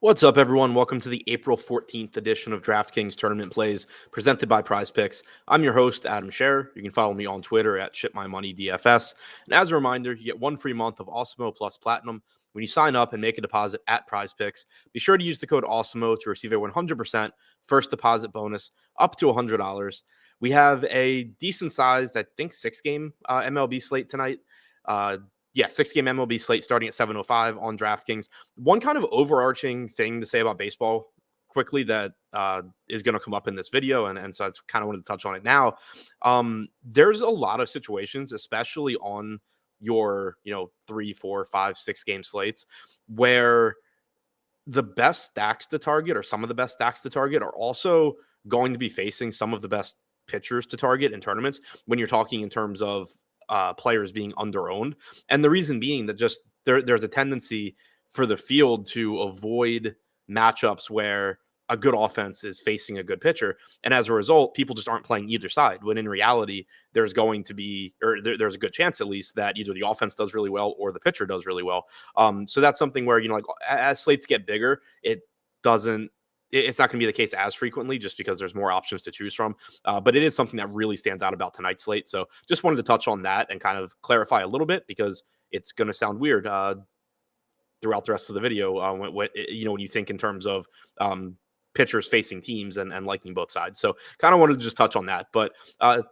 What's up, everyone? Welcome to the April 14th edition of DraftKings Tournament Plays presented by PrizePicks. I'm your host, Adam Scherer. You can follow me on Twitter at ShipMyMoneyDFS. And as a reminder, you get one free month of Awesemo plus Platinum when you sign up and make a deposit at PrizePicks. Be sure to use the code Awesemo to receive a 100% first deposit bonus up to $100. We have a decent-sized, I think, six-game MLB slate tonight. 6-game MLB slate starting at 7:05 on DraftKings. One kind of overarching thing to say about baseball quickly that is going to come up in this video, and so I kind of wanted to touch on it now. There's a lot of situations, especially on your 3, 4, 5, 6-game slates, where the best stacks to target, or some of the best stacks to target, are also going to be facing some of the best pitchers to target in tournaments when you're talking in terms of players being underowned. And the reason being that just there's a tendency for the field to avoid matchups where a good offense is facing a good pitcher. And as a result, people just aren't playing either side, when in reality, there's going to be, or there's a good chance at least, that either the offense does really well or the pitcher does really well. So that's something where, like as slates get bigger, it's not going to be the case as frequently just because there's more options to choose from. But it is something that really stands out about tonight's slate. So just wanted to touch on that and kind of clarify a little bit, because it's going to sound weird throughout the rest of the video when you think in terms of pitchers facing teams and liking both sides. So kind of wanted to just touch on that. But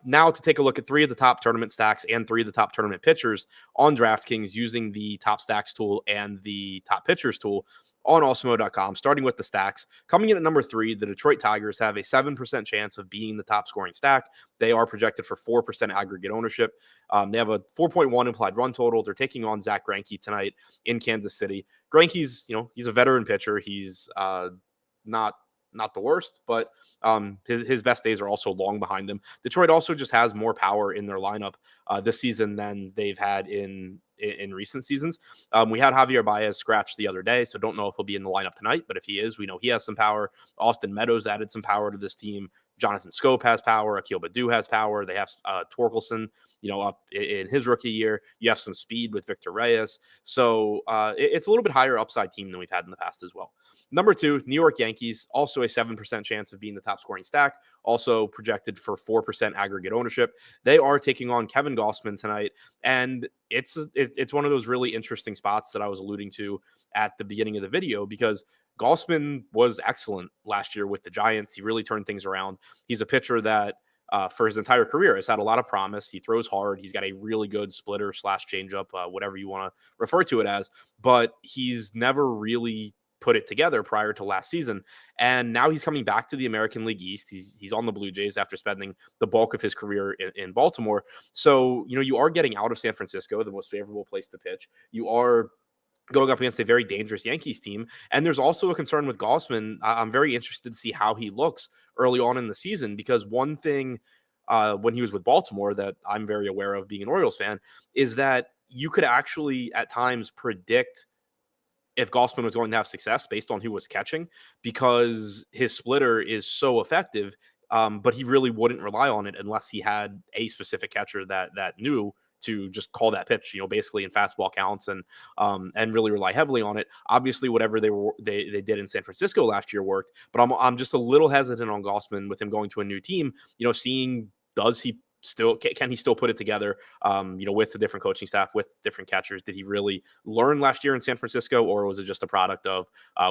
now to take a look at 3 of the top tournament stacks and 3 of the top tournament pitchers on DraftKings using the top stacks tool and the top pitchers tool on Awesemo.com, starting with the stacks. Coming in at number 3, the Detroit Tigers have a 7% chance of being the top scoring stack. They are projected for 4% aggregate ownership. They have a 4.1 implied run total. They're taking on Zach Grenky tonight in Kansas City. Grenky's, he's a veteran pitcher. He's not the worst, but his best days are also long behind him. Detroit also just has more power in their lineup this season than they've had in recent seasons. We had Javier Baez scratched the other day, so don't know if he'll be in the lineup tonight, but if he is, we know he has some power. Austin Meadows added some power to this team. Jonathan Scope has power. Akil Baddoo has power. They have Torkelson, up in his rookie year. You have some speed with Victor Reyes. So it's a little bit higher upside team than we've had in the past as well. Number 2, New York Yankees, also a 7% chance of being the top scoring stack, also projected for 4% aggregate ownership. They are taking on Kevin Gossman tonight, and it's one of those really interesting spots that I was alluding to at the beginning of the video, because Gossman was excellent last year with the Giants. He really turned things around. He's a pitcher that for his entire career has had a lot of promise. He throws hard. He's got a really good splitter / changeup, whatever you want to refer to it as, but he's never really put it together prior to last season. And now he's coming back to the American League East. He's on the Blue Jays after spending the bulk of his career in Baltimore. So, you are getting out of San Francisco, the most favorable place to pitch. You are going up against a very dangerous Yankees team. And there's also a concern with Gossman. I'm very interested to see how he looks early on in the season, because one thing when he was with Baltimore that I'm very aware of, being an Orioles fan, is that you could actually at times predict if Gossman was going to have success based on who was catching, because his splitter is so effective, but he really wouldn't rely on it unless he had a specific catcher that knew to just call that pitch, basically in fastball counts, and really rely heavily on it. Obviously, whatever they did in San Francisco last year worked, but I'm just a little hesitant on Gossman with him going to a new team. Seeing can he still put it together, with the different coaching staff, with different catchers? Did he really learn last year in San Francisco, or was it just a product of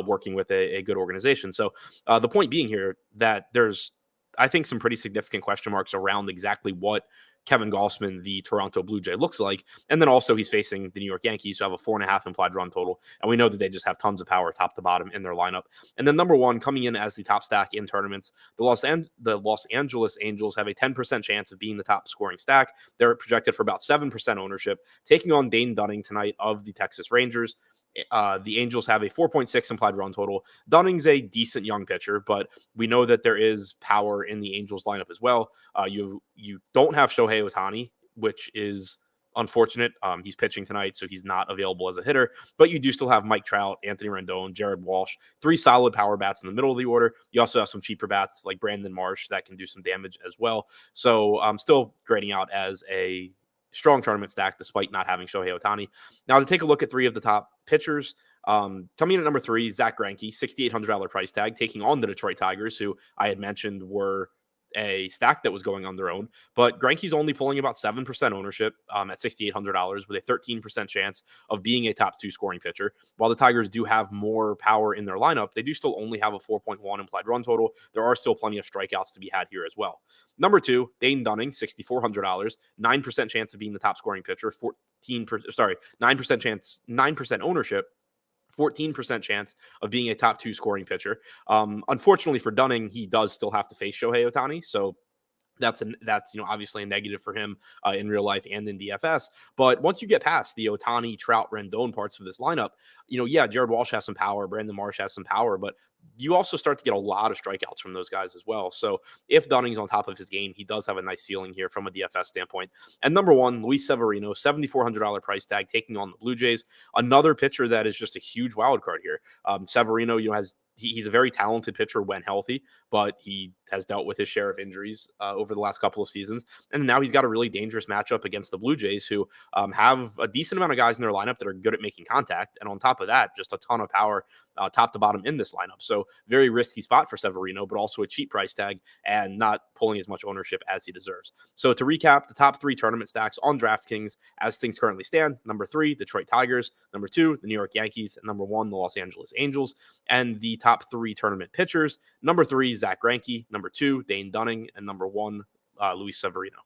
working with a good organization? So the point being here that there's, I think, some pretty significant question marks around exactly what Kevin Gossman, the Toronto Blue Jay, looks like. And then also he's facing the New York Yankees, who have a 4.5 implied run total. And we know that they just have tons of power top to bottom in their lineup. And then number 1, coming in as the top stack in tournaments, the Los Angeles Angels have a 10% chance of being the top scoring stack. They're projected for about 7% ownership, taking on Dane Dunning tonight of the Texas Rangers. The Angels have a 4.6 implied run total. Dunning's a decent young pitcher, but we know that there is power in the Angels lineup as well. You don't have Shohei Ohtani, which is unfortunate. He's pitching tonight, so he's not available as a hitter, but you do still have Mike Trout, Anthony Rendon, Jared Walsh, 3 solid power bats in the middle of the order. You also have some cheaper bats like Brandon Marsh that can do some damage as well. So I'm still grading out as a strong tournament stack despite not having Shohei Ohtani. Now, to take a look at 3 of the top pitchers, Coming in at number 3, Zach Grenky, $6,800 price tag, taking on the Detroit Tigers, who I had mentioned were a stack that was going on their own. But Grenky's only pulling about 7% ownership at $6,800 with a 13% chance of being a top 2 scoring pitcher. While the Tigers do have more power in their lineup, they do still only have a 4.1 implied run total. There are still plenty of strikeouts to be had here as well. Number 2, Dane Dunning, $6,400, 9% chance of being the top scoring pitcher, 9% chance, 9% ownership, 14% chance of being a top 2 scoring pitcher. Unfortunately for Dunning, he does still have to face Shohei Ohtani. So that's obviously a negative for him in real life and in DFS. But once you get past the Ohtani, Trout, Rendon parts of this lineup, Jared Walsh has some power, Brandon Marsh has some power, but you also start to get a lot of strikeouts from those guys as well. So if Dunning's on top of his game, he does have a nice ceiling here from a DFS standpoint. And number 1, Luis Severino, $7,400 price tag, taking on the Blue Jays. Another pitcher that is just a huge wild card here. Severino, he's a very talented pitcher when healthy, but he has dealt with his share of injuries over the last couple of seasons. And now he's got a really dangerous matchup against the Blue Jays, who have a decent amount of guys in their lineup that are good at making contact. And on top of that, just a ton of power top to bottom in this lineup. So very risky spot for Severino, but also a cheap price tag and not pulling as much ownership as he deserves. So to recap, the top 3 tournament stacks on DraftKings as things currently stand: number 3, Detroit Tigers; number 2, the New York Yankees; and number 1, the Los Angeles Angels. And the top 3 tournament pitchers: number 3, Zach Greinke; number 2, Dane Dunning; and number 1, Luis Severino.